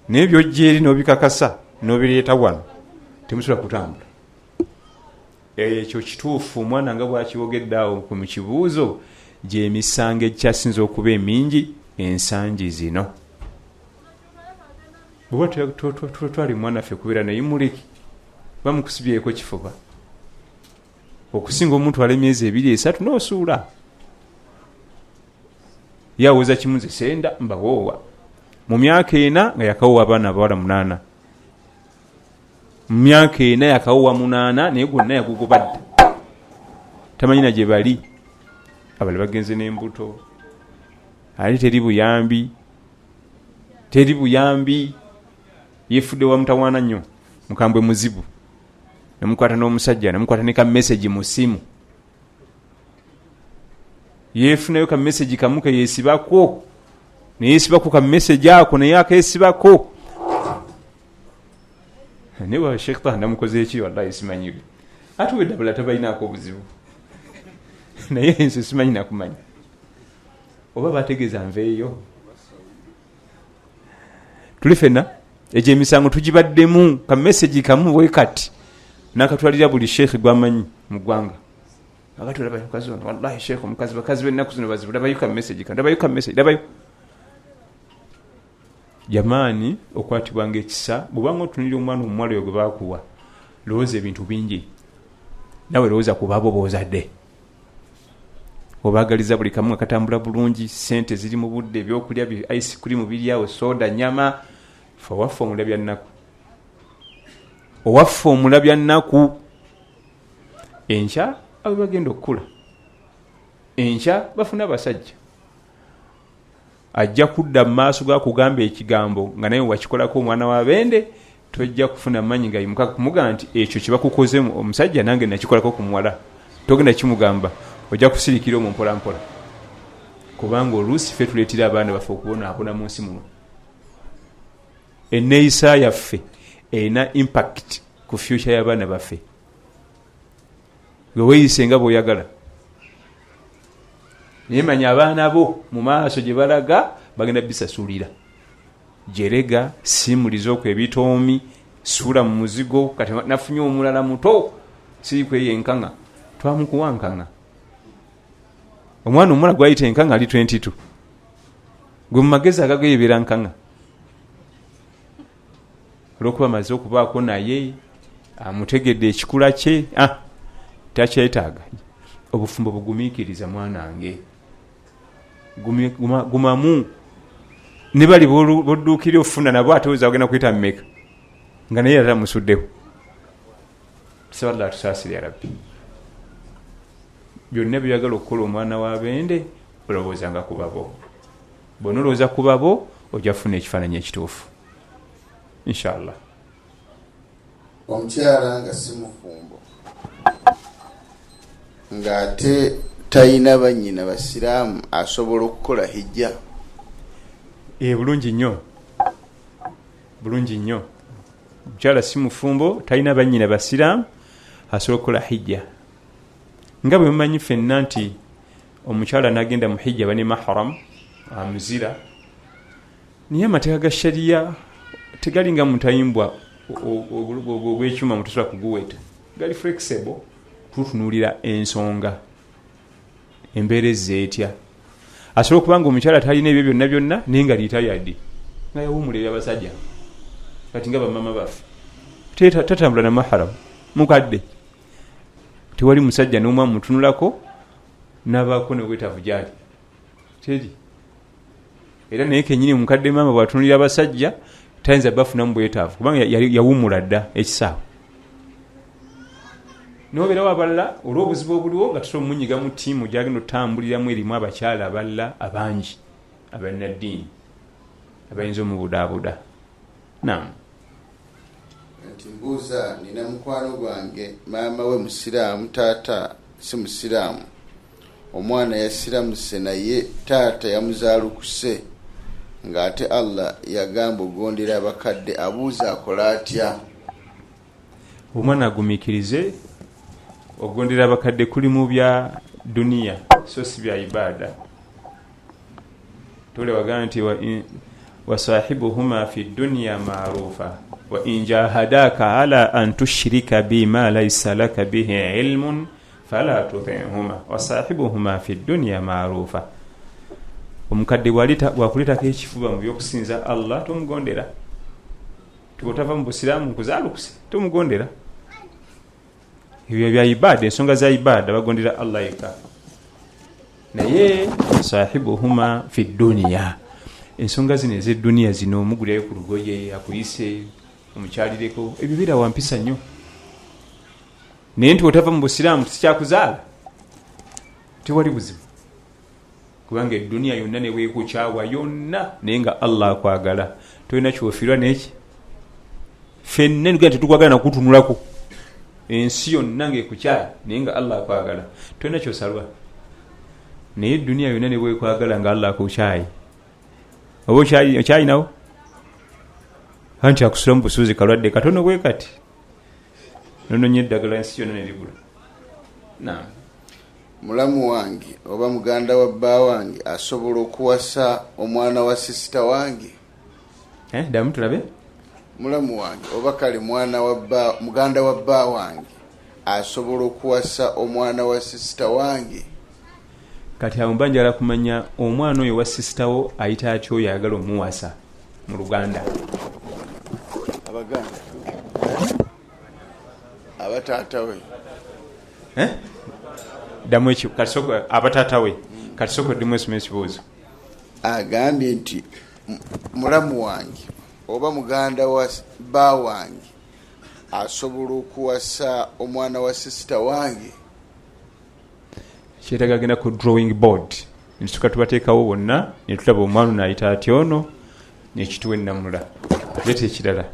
naye byojja eri n'obikakasa n'obireeta wano temusobola kutambula. Ekyo kituufu omwana nga bwakiwogedde awo ku mu kibuuzo gy'emisango ekyasinza okuba emingi ensangi zino. Bw'oba twali mwana ffe kubeera naye muleki bamukusibyeko kifuba okusinga omuntu wala emyezi 2-3 n'osuula yawuza kimuze senda mbawoowa mu myaka 4 nga yakawoowa abaana abawala 8 mu myaka 4 yakawoowa 8 naye gonna yagugubadde tamanyina gye bali abali bagenze n'embuto ali teri buyambi yefudde wa mutawaana nnyo mukambwe muzibu namukwata n'omusajja namukwata ne ka message mu simu yefunayo ka message kamuke yesibako neyesibako ka message ako naye akesibako newa Sheikh Taha namukoze eki wallahi simanyire ati we dabula tabayinaako obuzibu naye ensi simanyi nakumanya oba bategeeza nveeyo tuli Ffenna egyo emisango tugibaddemu ka message kamu bwe kati nakatwalira buli sheikh gwamanyi mu ggwanga agatula bayokazi ono wallahi sheikh omukazi bakazi b'ennaku zino bazibu dabayo ka message jamaani okwatibwanga ekisa bw'obanga otunulira omwana omuwala oyo gwe baakuwa lowooza ebintu bingi nawe lowooza ku baabo boozadde obaagaliza buli kamu akatambula bulungi sente ziri mu budde ebyokulya ice cream biri awo soda nyama owaffe omulabya nnaku enkya abo bagenda okukula enkya bafuna abasajja ajja kudda mu maaso ga kugamba ekigambo nga naye wakikolako omwana wa bende tojja kufuna manyi nga yimuka kumuga nti ekyo kye bakukoze omusajja nange nakikolako ku muwala togenda kimugamba ojja kusirikira mu mpolampola kubanga oluusi ffe tuleetera abaana baffe okubonaabona mu nsi muno enneeyisa yaffe erina impact ku future y'abaana baffe gwe weeyise nga bw'oyagala naye manya abaana bo mu maaso gye balaga bagenda bisasulira jerega simuliza okwo ebitoomi suula mu muzigo kati nafunye omulala muto sirikweyo enkanga twamukuwa nkanga omwana omuwala gwayita enkanga ali 22 gwe mu magezi agageyebeera nkanga olwokuba amaze okubaako naye amutegedde ekikula kye takyetaaga obufumbo bugumiikiriza mwanange gumamu ne bali bodduukire ofuna nabo ateweza ogenda kuyita mmeka nga naye ate amusuddeho tusaba tusaasire rabbi byonna byagala okukola omwana wa bende olowoozanga kubabo bonolowooza kubabo ojja kufuna ekifaananyi ekituufu inshallah. Omukyala nga si mufumbo ng'ate talina bannyina basiraamu asobola okukola hijja? Bulungi nnyo omukyala si mufumbo talina bannyina basiraamu asobola okukola hijja nga bwe mumanyi ffenna nti omukyala n'agenda mu hijja bane mahram amuzira niye amateeka ga shariya tegali nga mutayimbwa ogw'ekyuma mutusobola kuguweta gali flexible tutunuulira ensonga embeera ezeetya asobola okubanga omukyala talina ebyo byonna naye nga liitayadde nga yawummulira abasajja kati nga bamama baffe tatambula na mahram mukadde tewali musajja n'omu amutunulako n'abaako nebwetaavu gyali teri era naye kennyini mukadde maama bw'atunulira abasajja tayinza bafunamu bwetaavu kubanga yawummula dda ekisaawe nobeerawo abalala olw'obuzibu obuliwo nga tusobola omunyiga mu ttiimu gyagenda otambuliramu erimu abakyala abalala abangi abanaddiini abayinza omubudaabuda. Naam. Nti mbuuza nina mukwano gwange maama we musiraamu taata si musiraamu, omwana yasiramuse naye taata yamuzaalukuse ng'ate Allah yagamba ogondera abakadde, abuuza akola atya? Omwana agumiikirize ogondera abakadde kuli mu bya duniya so si bya ibaada. Tole wagamba nti wasahibuhuma fi dunya maarufa wa in jahadaka ala an tushrika bima laysa laka bihi ilmun fala tuti'huma wasahibuhuma fi dunya maarufa. Omukadde bwakuleetako ekifuba mu by'okusinza Allah tomugondera. Tibotava mu busiraamu nkuzaalukuse tomugondera. Ebyo bya ibaada, ensonga za ibaada bagondera Allah yekka. Naye sahibuhuma fi dunya, ensonga zino ez'edduniya zino omugulirayo ku lugoye akuyise omukyalireko, ebyo bira wampisa nnyo. Naye nti otava mu busiraamu tikyakuzaala tewali buzibu, kubanga edduniya yonna ne weekukyawa yonna naye nga Allah akwagala tolina kyofiirwa n'eki. Ffenna nugenda tetukwagala nakutunulako ensi yonna ng'ekukyaye naye nga Allah akwagala tolina kyosalwa. Naye edduniya yonna ne weekwagala nga Allah akukyaye oba okyayinawo anti akusula mu busuuzi kalwadde katono bwe kati nononye eddagala ensi yonna ne libula. Naam. Mulamu wange oba muganda wa bba wange asobola okuwasa omwana wa sisita wange? Damu tulabe. Mulamu wange oba kale muganda wa bba wange asobola okuwasa omwana wa sisita wange? Kati awo mba njagala kumanya omwana oyo wa sisitawo ayita atya oyo ayagala omuwasa mu Luganda? Abaganda abataata we. Damu ekyo kasoko abataata we kasoko dimu ekibuuzo. Agambye nti mulamu wange oba muganda wa bba wange asobola okuwasa omwana wa sisita wange? Kyetaaga agenda ku drawing board nituka tubateekawo bonna ne tulaba omwana n'ayita ati ono n'ekituwa ennamula leeta ekirala.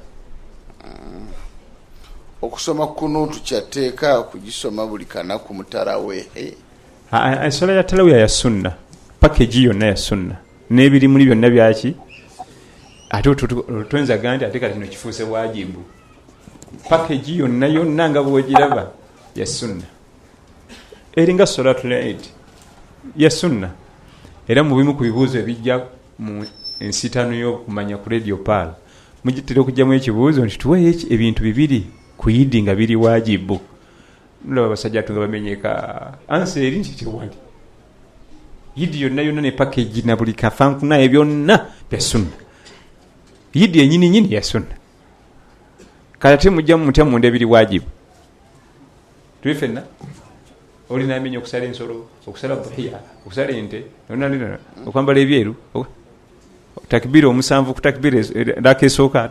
Okusoma kunuutu kyateeka kugisoma buli kanaku mutalawe? Ensala ya talawiya ya sunna, package yonna ya sunna n'ebiri muri byonna byaki ate otutonza gandi ate kati kino kifuuse wajibu. Package yonna nga bw'ogiraba ya sunna. Eringa salatul Eid ya sunna. Era mu bimu ku bibuuzo ebijja mu ensitano y'okumanya ku radio pal mugitera okujjamu ekibuuzo nti tuweeyo ebintu bibiri ku Eid nga biri wajibu. Nolaba abasajja tunga bamenyeka answer eri nti tewali. Eid yonna ne package na buli kafanku naye byonna bya sunna. Eid yennyini ya sunna. Kati mujja mu mutya munda ebiri wajibu. Ffenna olina amenya okusala ensolo, okusala buhiya, okusala ente, okwambala ebyeru, takbira omusanvu ku takbira ndaka esooka,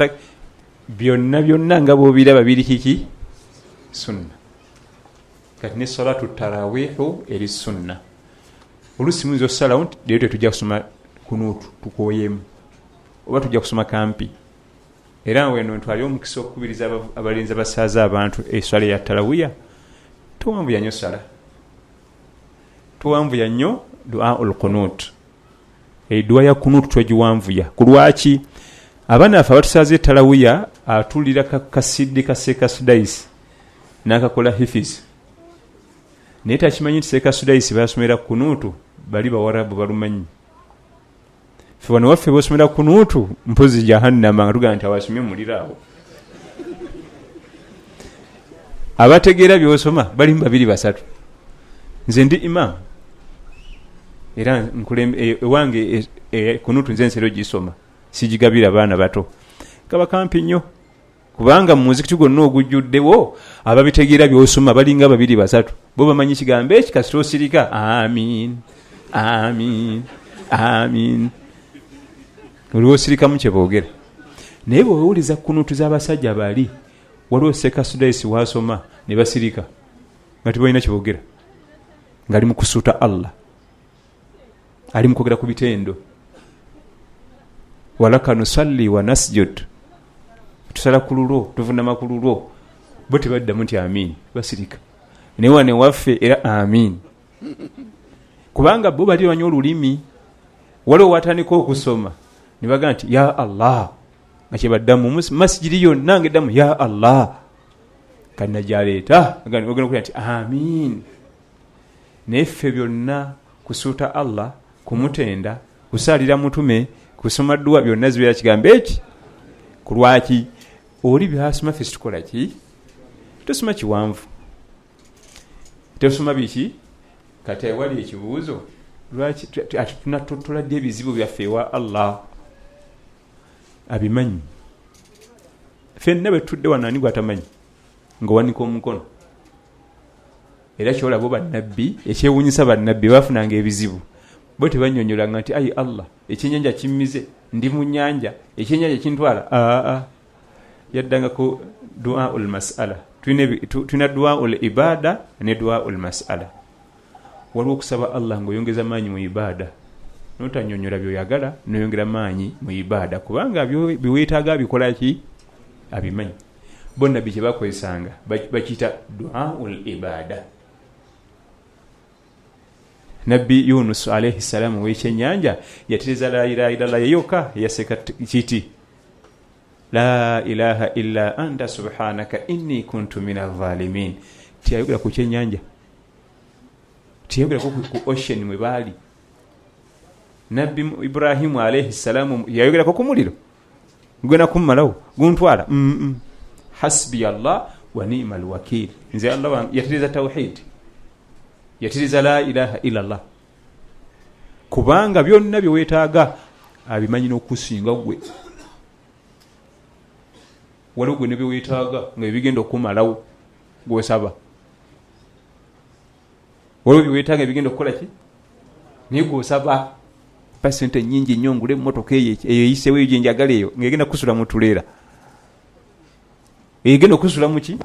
byonna nga bw'obiraba biri kiki sunna. Kati ne salatu tarawihu eri sunna. Oluusi muyinza okusalawo nti leero tetujja kusoma kunuutu tukooyemu oba tujja kusoma kampi. Era weno ntwali omukisa okukubiriza abalenzi abasaaza abantu eswala ya tarawiya tuwanvuya nnyo sala. Tuwanvuya nnyo dua ul-qunut. Dua ya kunut twegiwanvuya. Ku lwaki? Abaana afa batusaaza tarawiya atulira kasidde kaseka sudaisi n'akakola hifiz. Naye takimanyi nti seka sudaisi basomera kunutu bali bawarabu balumanyi. Ffe wano waffe bosomera kunutu mpozi jahannama nga tugamba nti awasomye muliraawo. Abategeera byosoma bali babiri basatu. Nze ndi Imaam era ewange kunutu nze nsero gisoma sijigabira abaana bato kaba kampi nnyo kubanga mu muzikiti gwonna ogujjuddewo ababitegeera byosoma balinga babiri basatu bo bamanyi kigambo eki kasita osirika amin amin amin oliwo osirikamu kye boogera. Naye bw'owuliza kunutu z'abasajja bali waliwo seka sudaisi wasoma ne basirika nga tibalina kyebogera ngaali mu kusuuta Allah ali mu kwogera ku bitendo walaka nusalli wa nasjud tusala ku lulwo tuvunama ku lulwo bo tebaddamu nti amiin basirika naye wane waffe era amiin kubanga bo bali banywa olulimi waliwo watandika okusoma ne bagamba nti ya Allah nga kyebaddamu masijidi yonna ngeddamu ya Allah kalina gyaleeta ogenda okulira nti amiin naye ffe byonna kusuuta Allah kumutenda kusaalira mutume kusoma dduwa byonna zibeera kigambo eki ku lwaki oli byasoma ffe situkola ki tosoma kiwanvu tosoma biki kati wali ekibuuzo lwaki tuladde ebizibu byaffe ewa Allah abimanyi ffenna bwe tudde wano ani gwatamanyi ng'owanika omukono era kyolabo bannabbi ekyewuunyisa bannabbi bafunanga ebizibu bo tebanyonyolanga nti ayi Allah ekyenyanja kimmize ndi mu nnyanja ekyenyanja kintwala yaddangako dua ul mas'ala tulina dua ul ibada ne dua ul mas'ala waliwo okusaba Allah ng'oyongeza maanyi mu ibada notanyonyola byoyagala noyongera maanyi mu ibada kubanga biweetaaga bikola ki abimanyi bonna biki bakozesanga bakiyita dua ul ibada nabbi Yunus alayhi salamu w'ekyennyanja yatereeza la ilaha illallah yeyoka yaseka kiti la ilaha illa anta subhanaka inni kuntu minadh dhalimin tiyayogera ku kyennyanja tiyayogera ku ocean mwe baali nabbi Ibrahimu alayhi salamu yayogera ku muliro gwena kummalawo guntwala hasbi Allah wa ni'mal wakil nze Allah yatereeza tawhid yatereeza la ilaha illa Allah kubanga byonna byeweetaaga abimanyi n'okusinga gwe waliwo gwe ne byeweetaaga nga bigenda okumalawo gwesaba waliwo byeweetaaga bigenda okukola ki naye gwosaba pasente nyingi nnyo ngule emmotoka eyo eyisewo eyo gyenjagala eyo ng'egenda kusula mu tuleera egenda okusula mu ki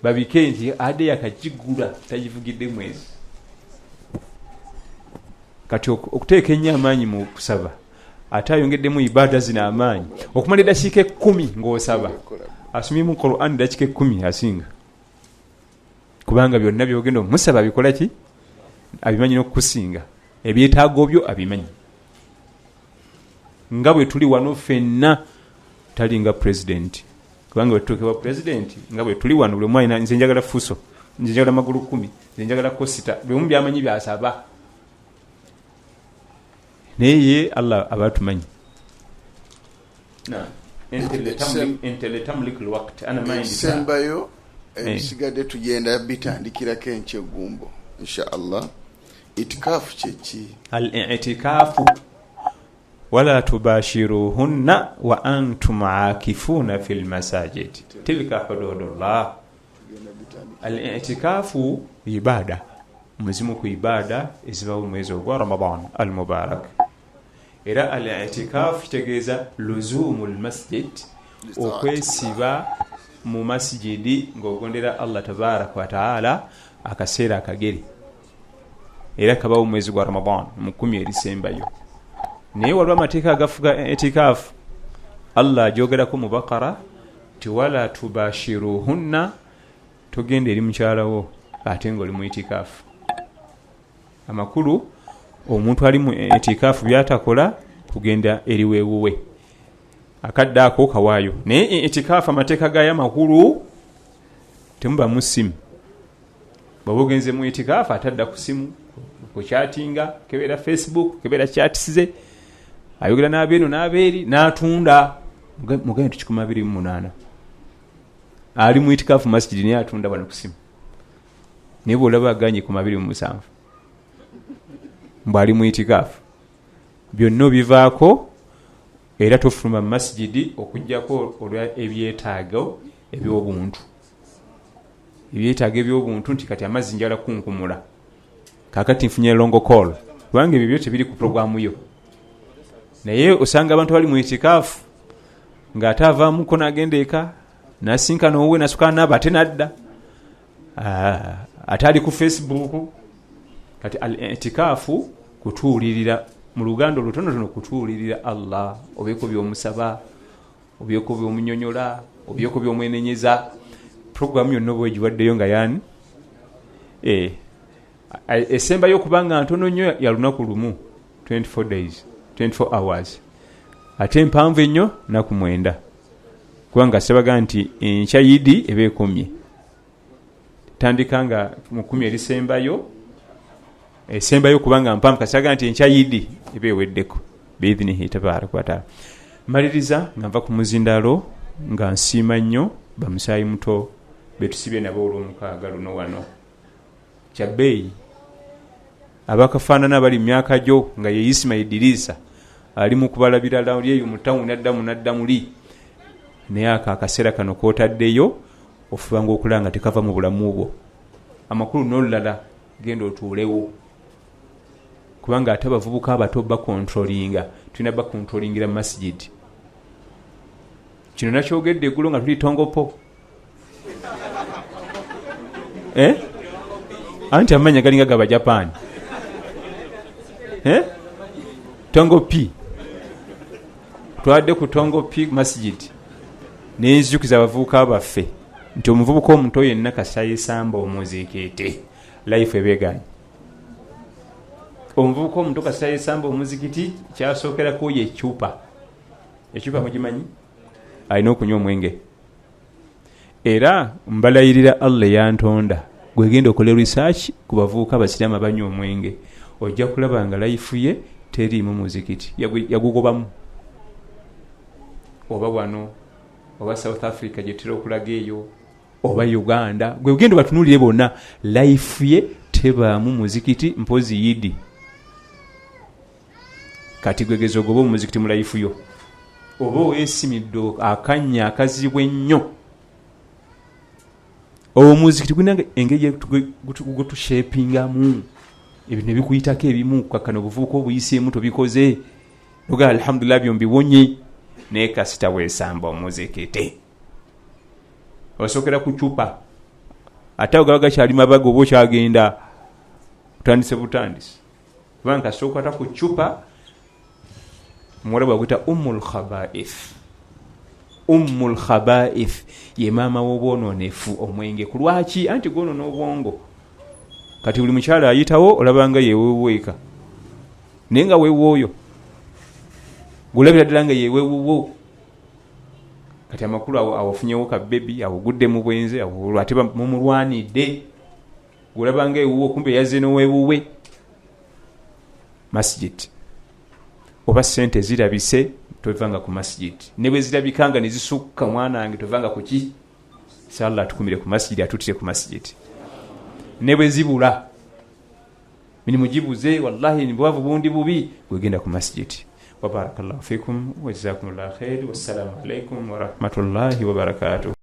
babike nti ade yakagigula tagivugidde mwezi kati okuteeka ennyo amaanyi mu kusaba ate ayongeddemu ibada zina amaanyi okumala eddakiika 10 ng'osaba asomye mu Qur'an eddakiika 10 asinga kubanga byonna byogenda omusaba bikola ki abimanyi n'okukusinga ebyetaago byo abimanyi nga bwe tuli wano ffenna talinga president kubanga bwe tutuukibwa president nga bwe tuli wano buli mwalina nze njagala fuso nze njagala magulu 10 nze njagala kosita bwe mu byamanyi byasaba naye ye Allah abatumanyi entele tamlikul waqt ana mayindi sembayo ebisigadde tugenda bitandikirako enkyegumbo insha Allah itikafu kyeki al-i'tikafu wala tubashiruhunna wa antum aakifuna fil masajid tilka hududullah al-i'tikafu ibada muzimu ku ibada ezibawo mwezi ogwa Ramadan al-mubarak era al-i'tikafu kitegeeza luzumul masjid okwesiba mu masjidi ng'ogondera Allah tabaraka wa taala akaseera akagere era kabawo mwezi gwa Ramadan mu 10 erisembayo naye waliwo amateeka agafuga itikafu Allah ajogerako mu Baqara tiwala tubashiruhunna togenda eri mukyalawo ate ng'oli mu itikafu amakulu omuntu ali mu itikafu byatakola kugenda eri weewuwe akadde ako kawaayo naye itikafu amateeka gayo amakulu temuba mu simu bw'oba ogenze mu itikafu atadda ku simu ku chatinga kebeera Facebook kebeera chatisize ayogera n'abeeno n'abeeri n'atunda mugende tukikuma 28 ali mu itikafu masjidi naye atunda bano ku simu naye bw'olaba aganye ku 27 mbali mu itikafu byonna bivaako era tofuluma mu masjidi okujjako olwa ebyetaago eby'obuntu ebyetaago eby'obuntu nti kati amazzi njala kunkumula kakati nfunye longo call kubanga ebyo tebiri ku programu yo naye osanga abantu bali mu itikafu ng'ate avaamuko n'agenda eka n'asinkana owuwe n'asukana n'aba ate n'adda atali ku Facebook. Kati al-i'tikaafu kutuulirira mu luganda olutonotono, kutuulirira Allah, obyeko by'omusaba, obyeko by'omunyonyola, obyeko by'omwenenyeza. Programu yonna bwe giwaddeyo nga yani esembayo okubanga ntono nnyo ya lunaku lumu, 24 days 24 hours, ate empanvu ennyo naku 9, kubanga sebaga nti enkya yidi eba ekomye, tandika nga mu 10 erisembayo esembayo kubanga mpanvu, kasaga nti enkya yidi eba eweddeko biidhinihi tabaraka wa taala. Maliriza nga nva ku muzindaalo nga nsiima nnyo bamusaayi muto betusibye nabo olw'omukaaga luno wano kyabbeeyi, abakafaanana abali myaka gyo nga ye Ismail Idrisa ali mu kubalabira lyeyo mu tawuni nadda muli, naye akaseera kano kootaddeyo ofubanga okulanga tekava mu bulamu bwo. Amakulu n'olulala genda otuulewo, kubanga ate abavubuka abato bakontrolinga, tulina bakontrolingira masjid. Kino nakyogedde eggulo nga tuli Tongopo. Anti amanya galinga gaba Japan. Tongopi. Twadde ku Tongopi masjid. Nenzukiza abavubuka abaffe nti omuvubuka omuto yenna kasayi samba omuzikiti life ebeganye. Omuvubuka omuto kasayi samba omuzikiti kyasookerako ye ekyupa. Ekyupa mugimanyi? Alina okunywa omwenge. Era mbalayirira Allah yantonda gwegenda okola research ku bavubuka abasiraamu abanywa omwenge, ojja kulaba nga life ye teriimu muzikiti, yagugobamu. Oba wano, oba South Africa gyetera okulaga eyo, oba Uganda, gwe ugenda batunuulire bonna, life ye tebaamu muzikiti mpozi yidi. Kati gwegeza ogoba omuzikiti mu life yo, oba oweesimidde akanya akazibwe ennyo. Omuzikiti gulina engeri gutushapingamu, ebyo ne bikuyitako ebimu kakano obuvubuka obuyiseemu tobikoze, noga alhamdulillah byombi wonye, naye kasita weesamba omuzikiti osookera ku cupa, ate ogabaga kyali mabaga oba okyagenda butandise kubanga kasookata ku cupa. Mwarabu agwita ummul khaba'ith, ye maama w'obwononefu omwenge. Ku lwaki? Anti gwonoona obwongo. Kati buli mukyala ayitawo olabanga yeweweeka, naye nga weewooyo gulabira ddala nga yeweewuwo. Kati amakulu awofunyewo ka bebi, awogudde mu bwenze, ate mumulwanidde, gulabanga ewuwo kumbe yazze n'oweewuwe. Masjid oba sente zirabise tovanga ku masjid, ne bwe zirabikanga ne zisukka mwana wange tovanga ku ki? Inshallah tukumire ku masjid, atutire ku masjid. Ne bwe zibula minimu gibuze, wallahi ni bwavu bundi bubi, gwegenda ku masjid. Wa barakallahu fikum wa jazakumullahu khair, wassalamu alaikum wa rahmatullahi wa barakatuh.